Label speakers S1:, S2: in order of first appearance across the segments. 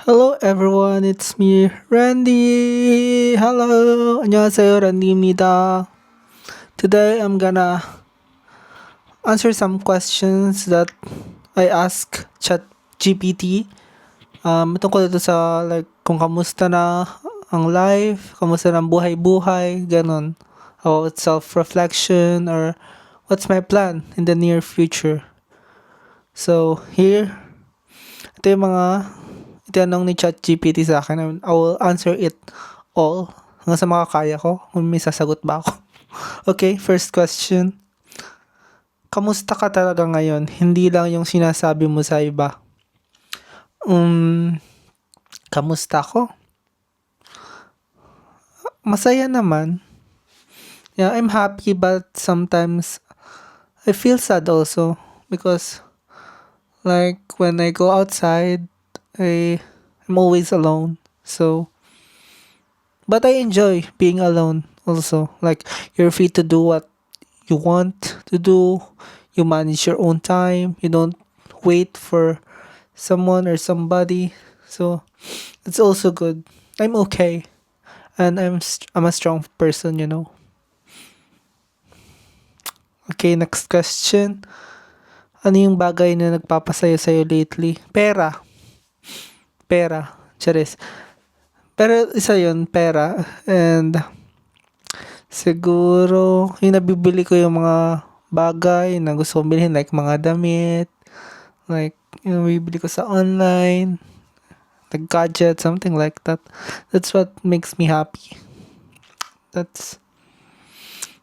S1: Hello everyone, it's me, Randy. Hello, 안녕하세요, Randy입니다. Today I'm gonna answer some questions that I ask ChatGPT. Tungkol ito sa kung kamusta na ang life, kamusta na ang buhay-buhay, ganon. About self-reflection or what's my plan in the near future. So here, ito yung mga itanong ni ChatGPT sa akin. I will answer it all hanggang sa makakaya ko kung may sasagot ba ako. Okay, first question. Kamusta ka talaga ngayon? Hindi lang yung sinasabi mo sa iba. Kamusta ako? Masaya naman. Yeah, I'm happy but sometimes I feel sad also because when I go outside, I'm always alone. So but I enjoy being alone also. You're free to do what you want to do. You manage your own time. You don't wait for someone or somebody. So it's also good. I'm okay. And I'm a strong person, you know. Okay, next question. Ano yung bagay na nagpapasaya sa'yo lately? Pera. Pera. Charis. Pero isa yun, pera. And siguro, yung nabibili ko yung mga bagay na gusto kong bilhin, like mga damit, yung nabibili ko sa online, gadget, something like that. That's what makes me happy.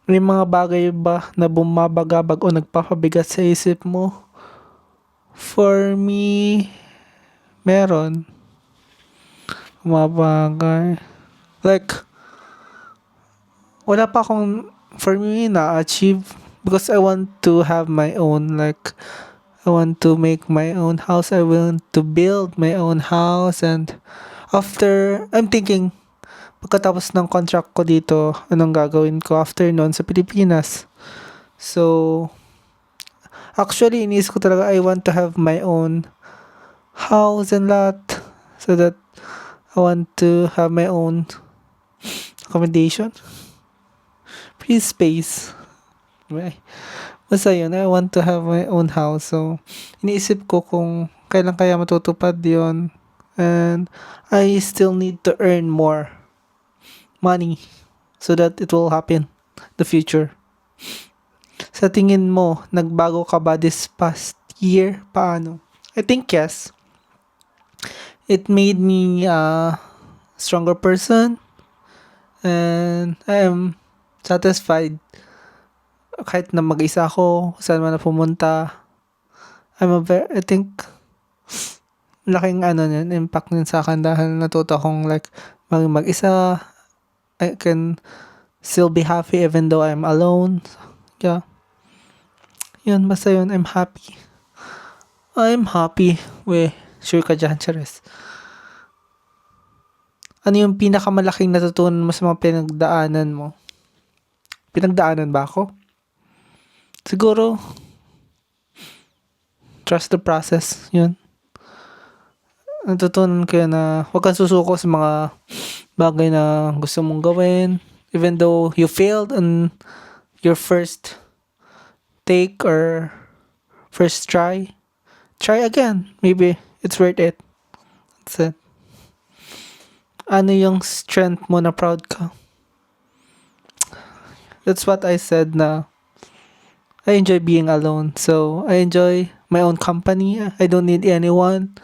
S1: May mga bagay ba na bumabagabag o nagpapabigat sa isip mo? For me, meron. Mga bagay. Wala pa akong, for me, na-achieve because I want to have my own, I want to make my own house. I want to build my own house. And after, I'm thinking, pagkatapos ng contract ko dito, anong gagawin ko after nun sa Pilipinas. So, actually, inis ko talaga, I want to have my own house and lot so that I want to have my own accommodation. Free space. Basta yun, I want to have my own house. So, iniisip ko kung kailan kaya matutupad yon. And I still need to earn more money so that it will happen the future. Sa tingin mo, nagbago ka ba this past year? Paano? I think yes. It made me a stronger person and I am satisfied kahit na mag-isa ako, saan man na pumunta. I think laking impact nun sa akin dahil natuto akong mag-isa. I can still be happy even though I'm alone. Yeah. Yun, basta yun, I'm happy. I'm happy. Sure ka dyan, Charis. Ano yung pinakamalaking natutunan mo sa mga pinagdaanan mo? Pinagdaanan ba ako? Siguro, trust the process. Yun. Natutunan ko yun na huwag kang susuko sa mga bagay na gusto mong gawin. Even though you failed on your first take or first try again. Maybe it's worth it. That's it. Ano yung strength mo na proud ka? That's what I said na I enjoy being alone. So, I enjoy my own company. I don't need anyone.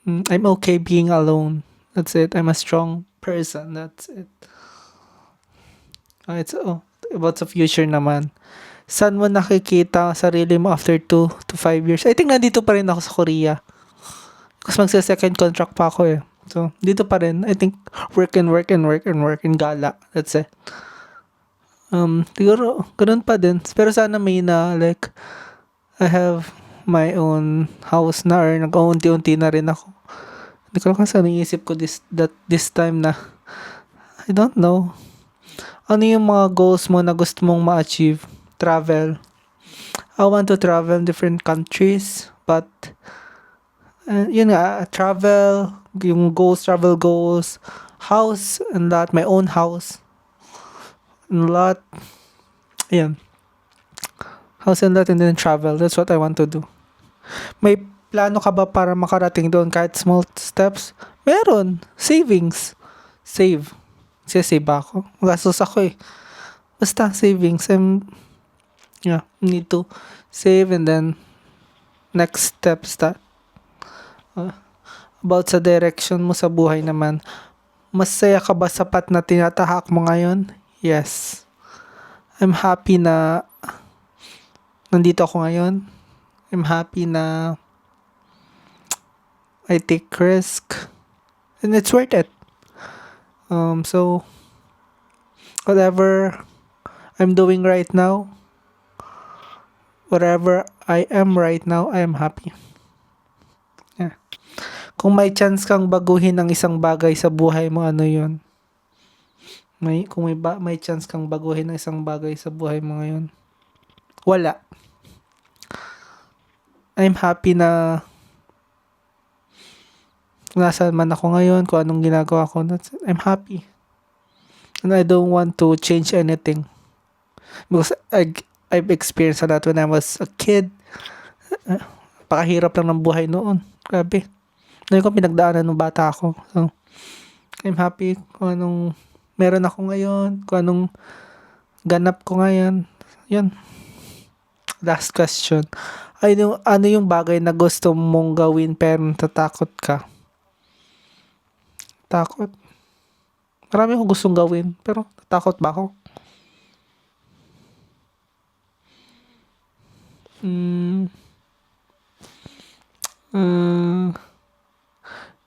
S1: I'm okay being alone. That's it. I'm a strong person. That's it. It's about the future naman. Saan mo nakikita sarili mo after 2 to 5 years? I think nandito pa rin ako sa Korea. Kasi magsa-second contract pa ako eh. So, dito pa rin. I think work and gala. That's it. Siguro, ganun pa din. Pero sana may I have my own house na or nag-unti-unti na rin ako. Hindi ko lang kasi naisip ko this time na I don't know. Ano yung mga goals mo na gusto mong ma-achieve? Travel. I want to travel in different countries but And yun nga, travel, yung goals, travel goals, house, and that, my own house, and lot, ayan, house and lot, and then travel. That's what I want to do. May plano ka ba para makarating doon kahit small steps? Meron. Savings. Save. Save ako. Magastos ako eh. Basta savings. Yeah, need to save and then next steps that. About sa direction mo sa buhay naman. Masaya ka ba sa path na tinatahak mo ngayon? Yes. I'm happy na nandito ako ngayon. I'm happy na I take risk. And it's worth it. So, whatever I'm doing right now, whatever I am right now, I am happy. Yeah. Kung may chance kang baguhin ang isang bagay sa buhay mo, ano yun? Kung may chance kang baguhin ang isang bagay sa buhay mo ngayon, wala. I'm happy na nasaan man ako ngayon, kung anong ginagawa ko, I'm happy. And I don't want to change anything. Because I've experienced that when I was a kid. Pakahirap lang ng buhay noon. Grabe. Ngayon ko pinagdaanan ng bata ako. So, I'm happy kung anong meron ako ngayon, kung anong ganap ko ngayon. Yun. Last question. Ano yung bagay na gusto mong gawin pero natatakot ka? Takot? Marami akong gustong gawin pero natakot ba ako?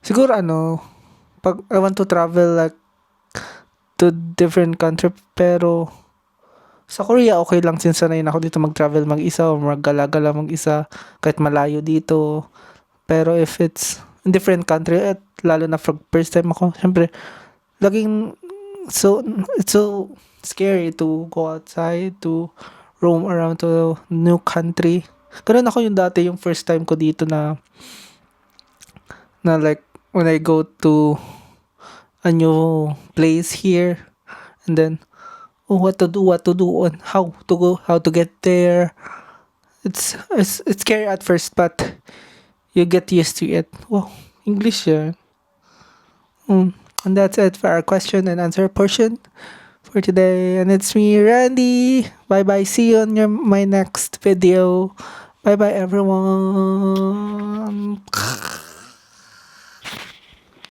S1: Siguro pag I want to travel like to different country, pero sa Korea okay lang since sanay na ako dito mag-travel mag-isa o mag-gala-gala mag-isa kahit malayo dito. Pero if it's in different country at lalo na for first time ako, syempre laging it's so scary to go outside, to roam around to new country. Ganun ako yung dati, yung first time ko dito na like when I go to a new place here and then what to do and how to go, how to get there. It's scary at first but you get used to it. Wow, English yeah. And that's it for our question and answer portion for today. And it's me, Randy. Bye bye. See you on my next video. Bye bye, everyone.